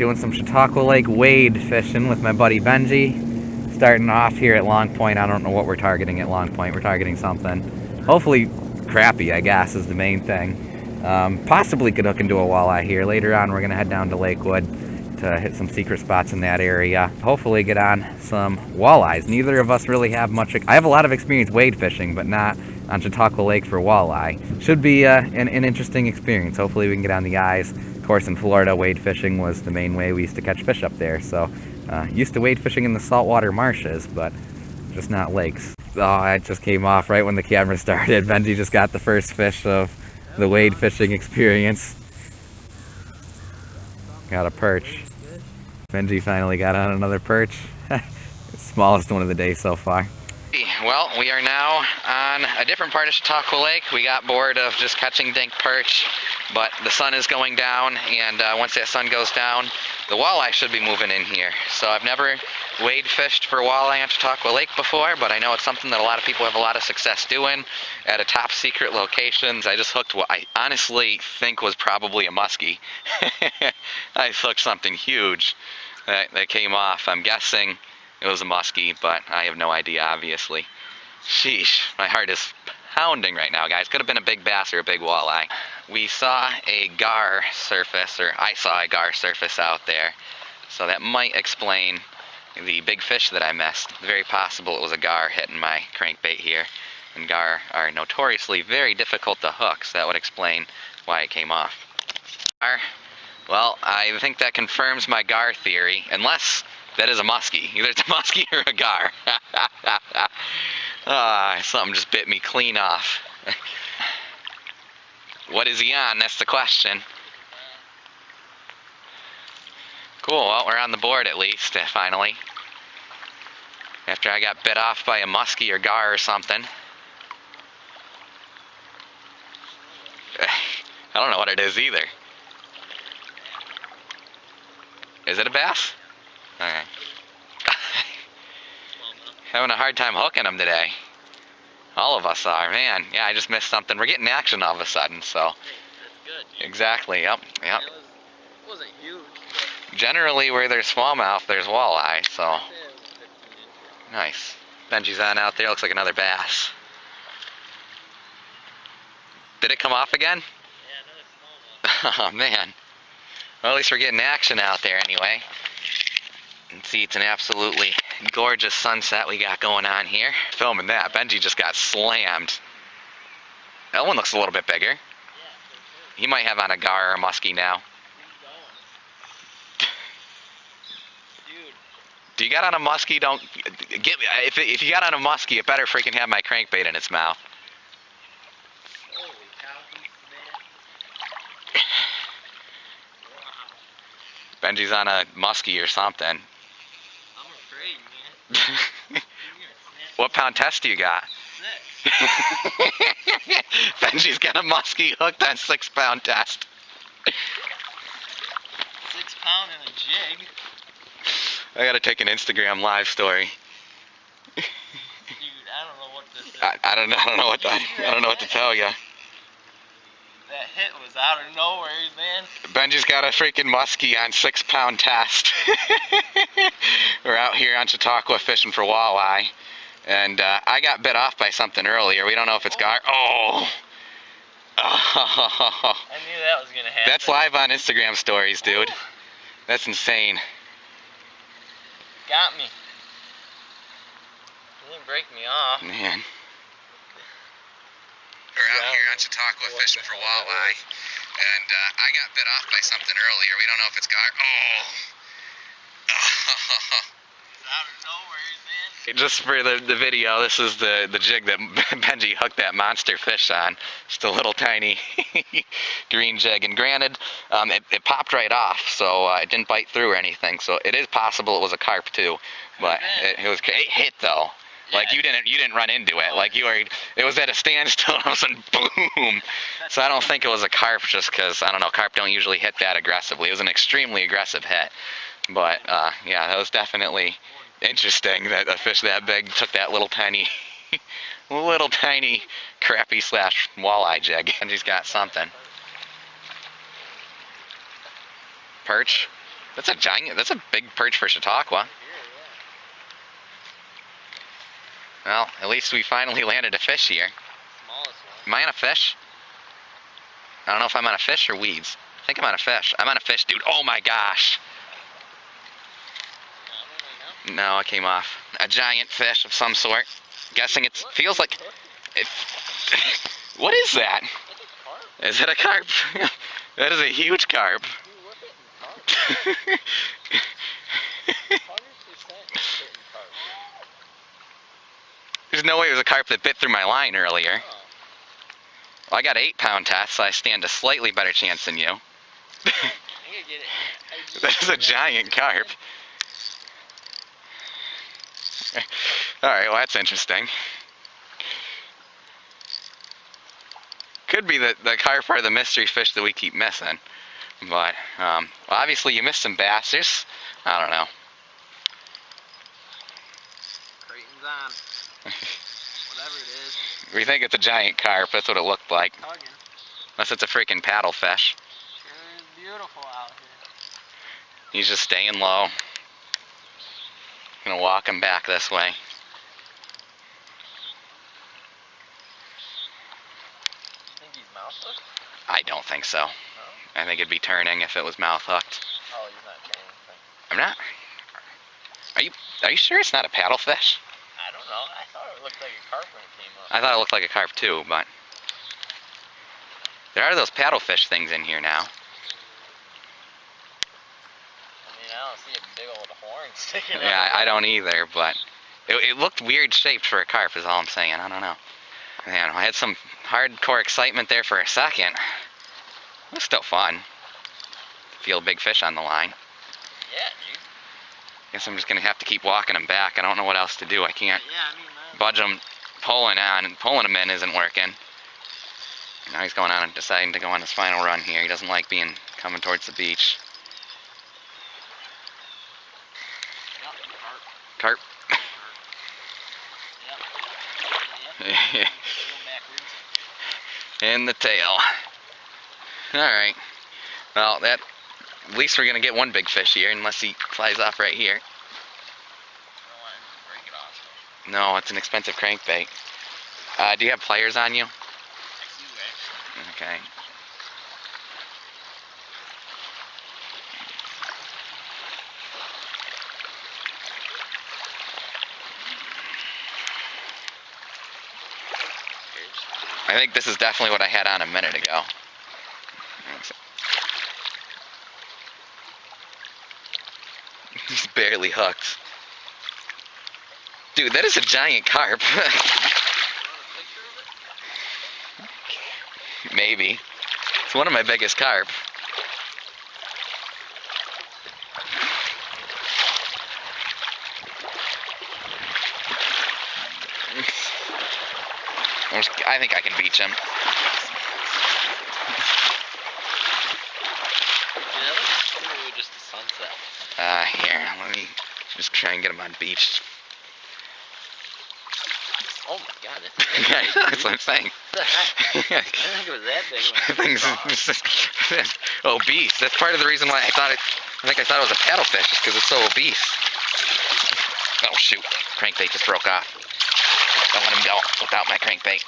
doing some Chautauqua Lake wade fishing with my buddy Benji. Starting off here at Long Point. I don't know what we're targeting at Long Point. We're targeting something. Hopefully crappie, I guess, is the main thing. Possibly could hook into a walleye here. Later on, we're going to head down to Lakewood to hit some secret spots in that area. Hopefully get on some walleyes. Neither of us really have much. I have a lot of experience wade fishing, but not on Chautauqua Lake for walleye. Should be an interesting experience. Hopefully we can get on the eyes. Of course, in Florida, wade fishing was the main way we used to catch fish up there. So used to wade fishing in the saltwater marshes, but just not lakes. Oh, it just came off right when the camera started. Benji just got the first fish of the wade fishing experience. Got a perch. Benji finally got on another perch. Smallest one of the day so far. Well, we are now on a different part of Chautauqua Lake. We got bored of just catching dink perch, but the sun is going down, and once that sun goes down, the walleye should be moving in here. So I've never wade fished for walleye on Chautauqua Lake before, but I know it's something that a lot of people have a lot of success doing at a top secret locations. I just hooked what I honestly think was probably a muskie. I hooked something huge that came off. I'm guessing it was a muskie, but I have no idea, obviously. Sheesh, my heart is pounding right now, guys. Could have been a big bass or a big walleye. We saw a gar surface, or I saw a gar surface out there, so that might explain the big fish that I missed. Very possible it was a gar hitting my crankbait here, and gar are notoriously very difficult to hook, so that would explain why it came off. Well, I think that confirms my gar theory, unless that is a muskie. Either it's a muskie or a gar. Something just bit me clean off. What is he on? That's the question. Cool, well, we're on the board at least, finally. After I got bit off by a muskie or gar or something. I don't know what it is either. Is it a bass? Okay. Having a hard time hooking them today. All of us are, man. Yeah, I just missed something. We're getting action all of a sudden, so. That's good. Exactly, yep. It wasn't huge. Generally, where there's smallmouth, there's walleye, so. Nice. Benji's on out there. Looks like another bass. Did it come off again? Yeah, another smallmouth. Oh, man. Well, at least we're getting action out there anyway. You can see it's an absolutely gorgeous sunset we got going on here. Filming that, Benji just got slammed. That one looks a little bit bigger. Yeah, for sure. He might have on a gar or a muskie now. Dude. Do you got on a muskie? Don't get me. If you got on a muskie, it better freaking have my crankbait in its mouth. Holy cow, man. Benji's on a muskie or something. I'm afraid, man. What pound test do you got? 6. Benji's got a muskie hooked on 6 pound test. 6 pound and a jig. I gotta take an Instagram live story. Dude, I don't know what this is. I don't know what to tell you. That hit was out of nowhere, man. Benji's got a freaking muskie on 6 pound test. We're out here on Chautauqua fishing for walleye, and I got bit off by something earlier. We don't know if it's gar. Oh. I knew that was gonna happen. That's live on Instagram stories, dude. That's insane. Got me. He didn't break me off. Man. We're out here on Chautauqua fishing for walleye, and I got bit off by something earlier. We don't know if it's gar. Oh. It's out of nowhere, man. Just for the video, this is the jig that Benji hooked that monster fish on. Just a little tiny green jig, and granted, it popped right off, so it didn't bite through or anything. So it is possible it was a carp too, but it hit though. Like you didn't run into it. Like it was at a standstill and all of a sudden boom. So I don't think it was a carp, just because, I don't know, carp don't usually hit that aggressively. It was an extremely aggressive hit. But yeah, that was definitely interesting that a fish that big took that little tiny crappie slash walleye jig. And he's got something. Perch? That's a giant, that's a big perch for Chautauqua. Well, at least we finally landed a fish here. Smallest one. Am I on a fish? I don't know if I'm on a fish or weeds. I think I'm on a fish. I'm on a fish, dude. Oh my gosh. No, it came off. A giant fish of some sort. Guessing it feels like it. What is that? Is it a carp? That is a huge carp. There's no way it was a carp that bit through my line earlier. Well, I got 8-pound test, so I stand a slightly better chance than you. That is a giant carp. Alright, well that's interesting. Could be that the carp are the mystery fish that we keep missing. But, well, obviously you missed some bass. There's, I don't know. Creighton's on. Whatever it is. We think it's a giant carp, that's what it looked like. Tugging. Unless it's a freaking paddle fish. Sure is beautiful out here. He's just staying low. Gonna walk him back this way. Think he's mouth hooked? I don't think so. No? I think it'd be turning if it was mouth hooked. Oh, he's not turning. I'm not. Are you sure it's not a paddle fish? I don't know. I thought it looked like a carp when it came up. I thought it looked like a carp too, but there are those paddlefish things in here now. I mean, I don't see a big old horn sticking out. Yeah, I don't either, but it looked weird shaped for a carp is all I'm saying. I don't know. Man, I had some hardcore excitement there for a second. It was still fun. Feel a big fish on the line. Yeah, dude. Guess I'm just gonna have to keep walking him back. I don't know what else to do. I can't Yeah, I mean, budge him, pulling on, and pulling him in isn't working. Now he's going on and deciding to go on his final run here. He doesn't like coming towards the beach. Yep, Carp. Yep. In the tail. Alright. Well, at least we're going to get one big fish here, unless he flies off right here. Break it off. No, it's an expensive crankbait. Do you have pliers on you? I do, actually. Okay. I think this is definitely what I had on a minute ago. He's barely hooked. Dude, that is a giant carp. Maybe. It's one of my biggest carp. I think I can beach him. Yeah, that's really just a sunset. Here, let me just try and get him on beach. Oh my god, Yeah, that's what I'm saying. what the heck? I didn't think it was that big when I Thing's obese. That's part of the reason why I thought it was a paddlefish, just because it's so obese. Oh shoot, crankbait just broke off. Don't let him go without my crankbait.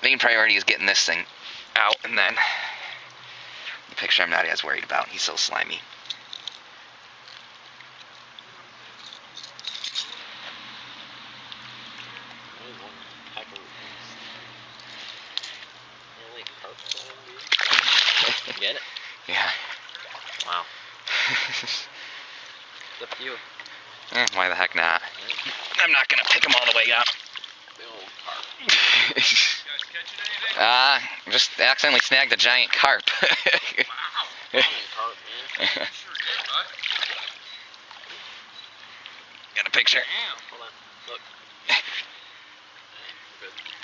Main priority is getting this thing out, and then the picture I'm not as worried about. He's so slimy. Get it? Yeah. Wow. It's up to you. Why the heck not? I'm not gonna pick him all the way up. Big old carp. Just accidentally snagged a giant carp. Wow. Carp, man. Sure did, bud. Got a picture? Damn. Hold on. Look.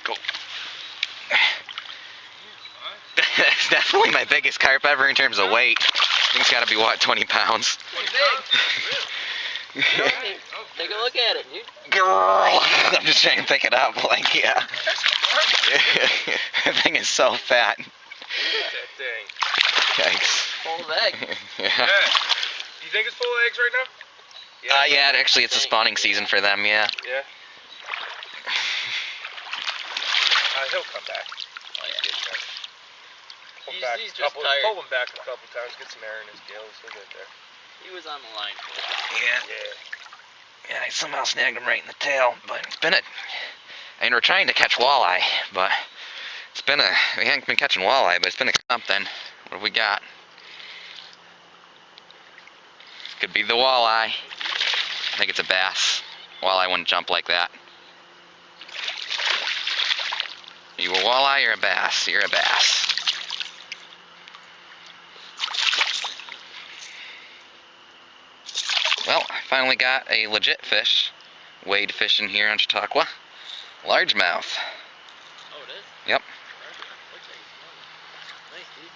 Go. That's definitely my biggest carp ever in terms of weight. Thing's gotta be, what, 20 pounds? Pretty big. Take a look at it, dude. Girl! I'm just trying to pick it up, like, yeah. That thing is so fat. Look at that thing. Yikes. Whole leg. Yeah. You think it's full of eggs right now? Yeah, actually it's a spawning season for them, yeah. Yeah. He'll come back. He's just tired. Pull him back a couple times, get some air in his gills, he'll get there. He was on the line for it. Yeah, I somehow snagged him right in the tail, but it's been we're trying to catch walleye, but we haven't been catching walleye, but it's been something. What have we got? Could be the walleye. I think it's a bass. Walleye wouldn't jump like that. Are you a walleye or a bass? You're a bass. Well, I finally got a legit fish. Wade fishing here on Chautauqua. Largemouth. Oh, it is? Yep. Nice, dude.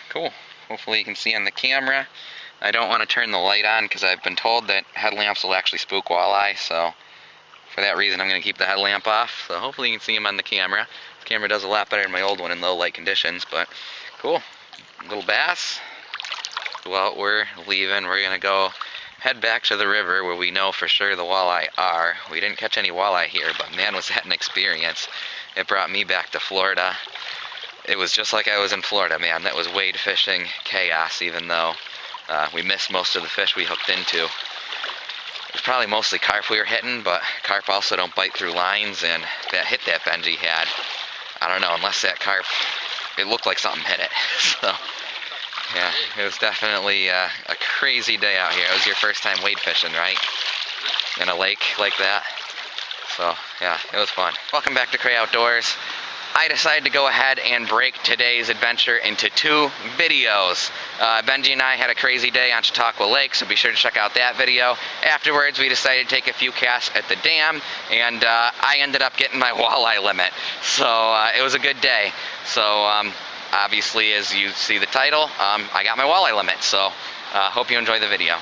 Cool. Hopefully you can see on the camera. I don't want to turn the light on because I've been told that headlamps will actually spook walleye, so for that reason I'm going to keep the headlamp off. So hopefully you can see them on the camera. The camera does a lot better than my old one in low light conditions, but cool. Little bass. Well, we're leaving. We're going to go head back to the river where we know for sure the walleye are. We didn't catch any walleye here, but man, was that an experience. It brought me back to Florida. It was just like I was in Florida, man. That was wade fishing chaos, even though we missed most of the fish we hooked into. It was probably mostly carp we were hitting, but carp also don't bite through lines, and that hit that Benji had, I don't know, unless that carp, it looked like something hit it. So, yeah, it was definitely a crazy day out here. It was your first time wade fishing, right? In a lake like that. So, yeah, it was fun. Welcome back to Cray Outdoors. I decided to go ahead and break today's adventure into 2 videos. Benji and I had a crazy day on Chautauqua Lake, so be sure to check out that video. Afterwards, we decided to take a few casts at the dam, and I ended up getting my walleye limit. So it was a good day. So obviously, as you see the title, I got my walleye limit. So hope you enjoy the video.